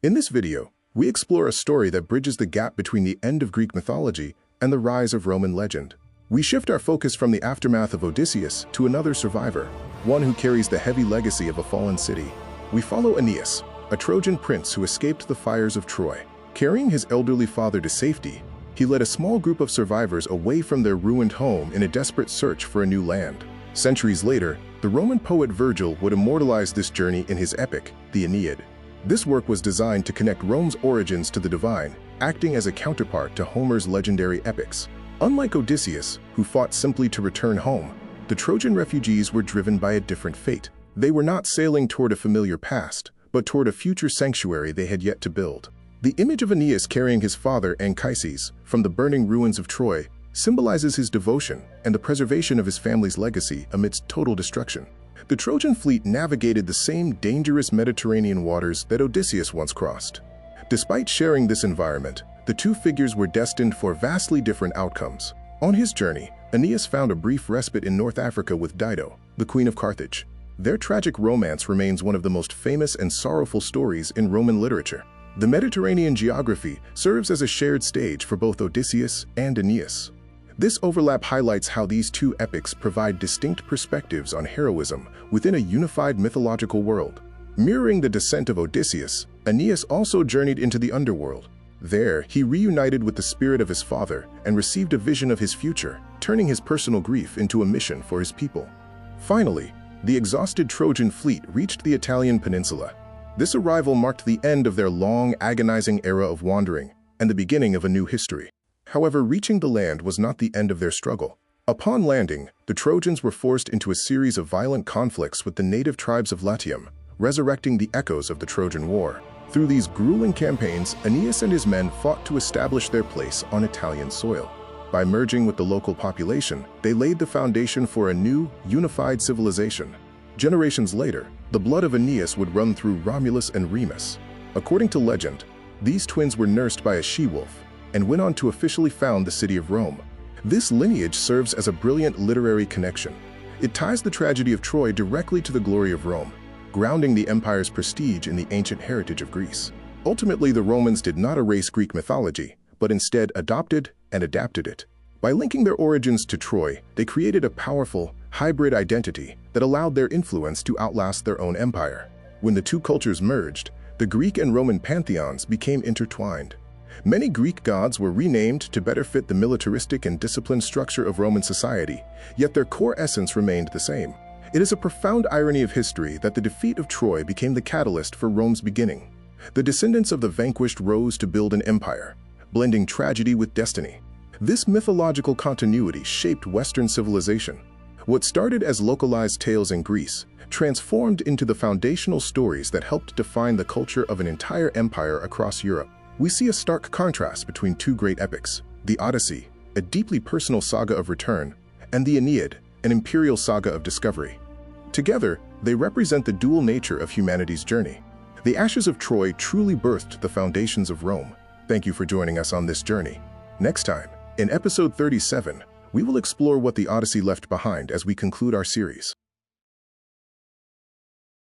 In this video, we explore a story that bridges the gap between the end of Greek mythology and the rise of Roman legend. We shift our focus from the aftermath of Odysseus to another survivor, one who carries the heavy legacy of a fallen city. We follow Aeneas, a Trojan prince who escaped the fires of Troy. Carrying his elderly father to safety, he led a small group of survivors away from their ruined home in a desperate search for a new land. Centuries later, the Roman poet Virgil would immortalize this journey in his epic, the Aeneid. This work was designed to connect Rome's origins to the divine, acting as a counterpart to Homer's legendary epics. Unlike Odysseus, who fought simply to return home, the Trojan refugees were driven by a different fate. They were not sailing toward a familiar past, but toward a future sanctuary they had yet to build. The image of Aeneas carrying his father Anchises from the burning ruins of Troy symbolizes his devotion and the preservation of his family's legacy amidst total destruction. The Trojan fleet navigated the same dangerous Mediterranean waters that Odysseus once crossed. Despite sharing this environment, the two figures were destined for vastly different outcomes. On his journey, Aeneas found a brief respite in North Africa with Dido, the Queen of Carthage. Their tragic romance remains one of the most famous and sorrowful stories in Roman literature. The Mediterranean geography serves as a shared stage for both Odysseus and Aeneas. This overlap highlights how these two epics provide distinct perspectives on heroism within a unified mythological world. Mirroring the descent of Odysseus, Aeneas also journeyed into the underworld. There, he reunited with the spirit of his father and received a vision of his future, turning his personal grief into a mission for his people. Finally, the exhausted Trojan fleet reached the Italian peninsula. This arrival marked the end of their long, agonizing era of wandering and the beginning of a new history. However, reaching the land was not the end of their struggle. Upon landing, the Trojans were forced into a series of violent conflicts with the native tribes of Latium, resurrecting the echoes of the Trojan War. Through these grueling campaigns, Aeneas and his men fought to establish their place on Italian soil. By merging with the local population, they laid the foundation for a new, unified civilization. Generations later, the blood of Aeneas would run through Romulus and Remus. According to legend, these twins were nursed by a she-wolf and went on to officially found the city of Rome. This lineage serves as a brilliant literary connection. It ties the tragedy of Troy directly to the glory of Rome, grounding the empire's prestige in the ancient heritage of Greece. Ultimately, the Romans did not erase Greek mythology, but instead adopted and adapted it. By linking their origins to Troy, they created a powerful, hybrid identity that allowed their influence to outlast their own empire. When the two cultures merged, the Greek and Roman pantheons became intertwined. Many Greek gods were renamed to better fit the militaristic and disciplined structure of Roman society, yet their core essence remained the same. It is a profound irony of history that the defeat of Troy became the catalyst for Rome's beginning. The descendants of the vanquished rose to build an empire, blending tragedy with destiny. This mythological continuity shaped Western civilization. What started as localized tales in Greece transformed into the foundational stories that helped define the culture of an entire empire across Europe. We see a stark contrast between two great epics, the Odyssey, a deeply personal saga of return, and the Aeneid, an imperial saga of discovery. Together, they represent the dual nature of humanity's journey. The ashes of Troy truly birthed the foundations of Rome. Thank you for joining us on this journey. Next time, in episode 37, we will explore what the Odyssey left behind as we conclude our series.